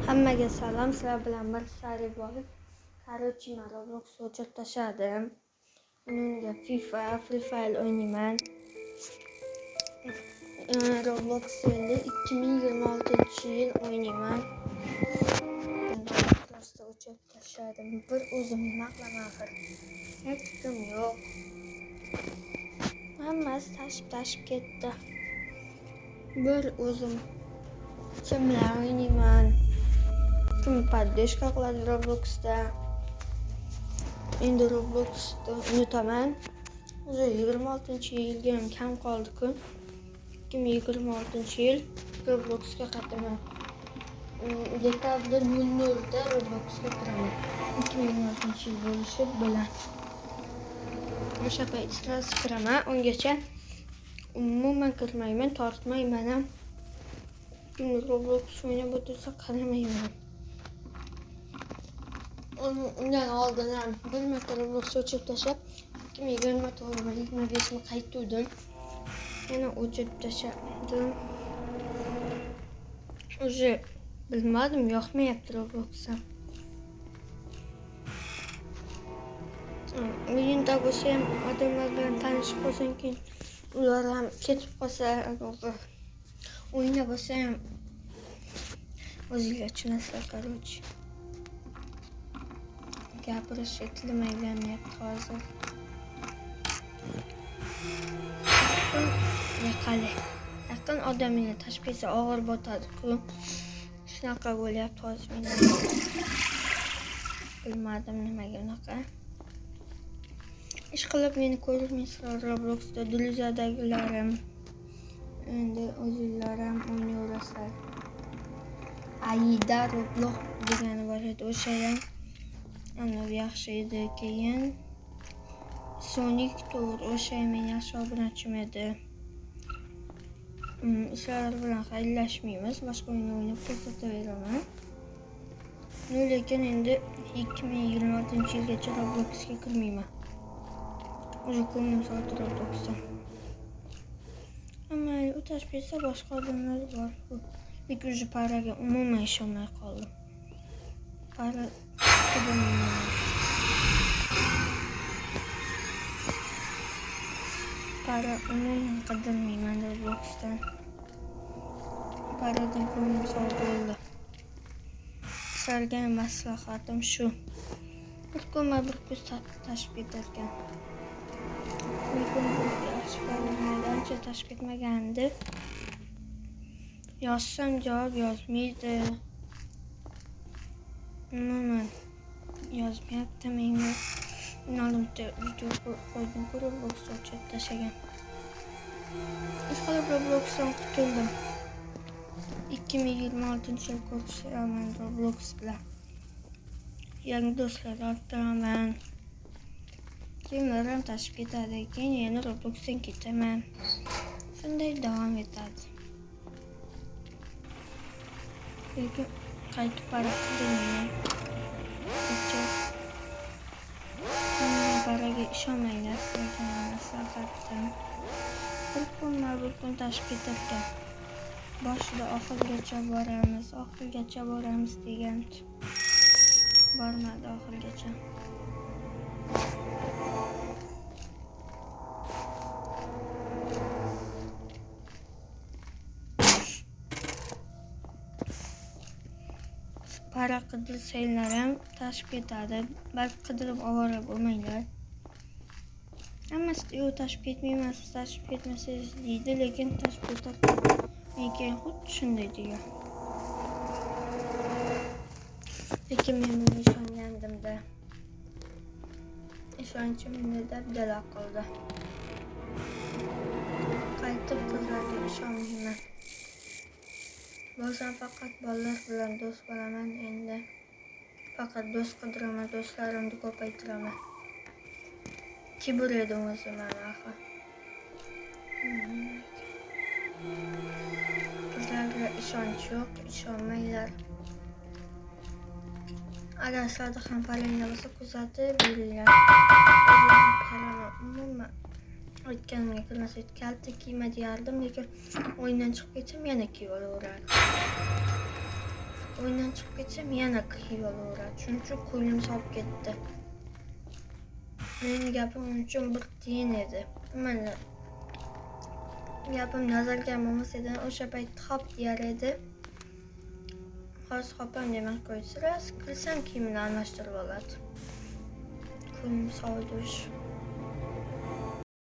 Hammaga salom, sizlar bilan bir sari bo'lib, Короче, men Roblox o'chirib tashladim. Unga FIFA, Free Fire o'ynayman. Roblox'ni 2026-yil o'ynayman. Roblox'da o'chirib tashladim. Bir o'zim nima qilaman axir? Hech kim yo'q. Hammasi tashib ketdi. Bir o'zim kim bilan o'ynayman? Kim поддержка qiladi Roblox'da? Endi Roblox'da unutaman. Уже 26-yilga ham kam qoldi-ku. 2026-yil Roblox'ga qaytaman. Dekabrda 00da Roblox'ga kiraman. 2026-yil bo'lishi bilan. O'sha payt sirasi kiraman. Ungacha umuman kirmayman, tortmayman ham. Kim Roblox o'ynab o'tirsa qaramayman. Undan oldin ham bir marta Roblox o'chirib tashlab 2024-25ni qaytuvdim. Yana o'chirib tashladim. Уже bilmadim, yoqmayapti Roblox'ga. O'yinda bo'lsa ham odamlar bilan tanishib qolsang keyin ular ham ketib qolsa, o'yinda bo'lsa ham o'zinglar tushunasizlar, короче. Gapirishga tilim aylanmayapti hozir. Yaqin odamini tashib ketsa og'ir botadi-ku. Shunaqa bo'lyapti hozir menda. Bilmadim nimaga unaqa. Ish qilib meni ko'rmaysizlar Roblox'da, Diluzadagilarim. Endi o'zinglar ham o'ynayverasizlar. Aida Roblox degani bor edi, o'sha ham yaxshi edi. Keyin Sonic Tour, o'sha ham men yaxshi obunachim edi. Sizlar bilan xayrlashmaymiz, boshqa o'yin o'ynab ko'rsataveraman. Lekin endi 2026-yilgacha Roblox'ga kirmayman. Уже ko'nglim sog'di Roblox'dan. Ammo o'tashib ketsa boshqa odamlar bor. Lekin уже paraga umuman ishonmay qoldim. Para umuman qidirmayman Roblox'dan. Paradan ko'nglim sog' bo'ldi. Sizlarga maslahatim shu. Bir kuz tashib ketarkan. Lekin bu yaxshi bo'lmaydi, ancha tashib ketmagandi. Yozsam javob yozmaydi. Umuman yozmayapti menga. Oldimda video qo'ydim, Roblox'da o'chirib tashlagan. Ishqilib Roblox'dan qutuldim. 2026-yil ko'rishaman Roblox bilan. Yangi do'stlar orttiraman. Kimlar ham tashib ketadi, keyin yana Roblox'dan ketaman. Shunday davom etadi. Lekin qaytib qaramayman. Paraga ishonmanglar, sizlarga maslahatim. Bir kun tashib ketarkan. Boshida oxirgacha boramiz degandi. Bormadi oxirgacha. Para qidirsanglar ham tashib ketadi. Balki qidirib ovora bo'lmanglar. Hammasi yo'q, tashib ketmayman, siz tashib ketmasangiz deydi, lekin tashib ketadi. Lekin xuddi shunday degan. Lekin men bunga ishongandim-da. Ishonchim meni dabdala qildi. Qaytib qizlarga ishonmayman. Bo'lsam faqat bolalar bilan do'st bo'laman endi. Faqat do'st qidiraman, do'stlarimni ko'paytiraman. Kibr edim o'zim axir. Qizlarga ishonch yo'q, ishonmanglar. Agar sizlarda ham paranglar bo'lsa, kuzatib beringlar. Umuman aytganimga kirmasak, kalta kiyma deyardim, lekin o'yindan chiqib ketsam yana kiyib olaverardim. o'yindan chiqib ketsam yana qiyin bo'laveradi. Shuning uchun ko'nglim sovib ketdi. Mening gapim uning uchun bir tiyin edi. Mana gapim nazarga olmasa edi, o'sha payt hop deyar edi. Hozir hopam demay qo'ysa, qilsam kiyimini almashtirib oladi. Ko'nglim sovidi.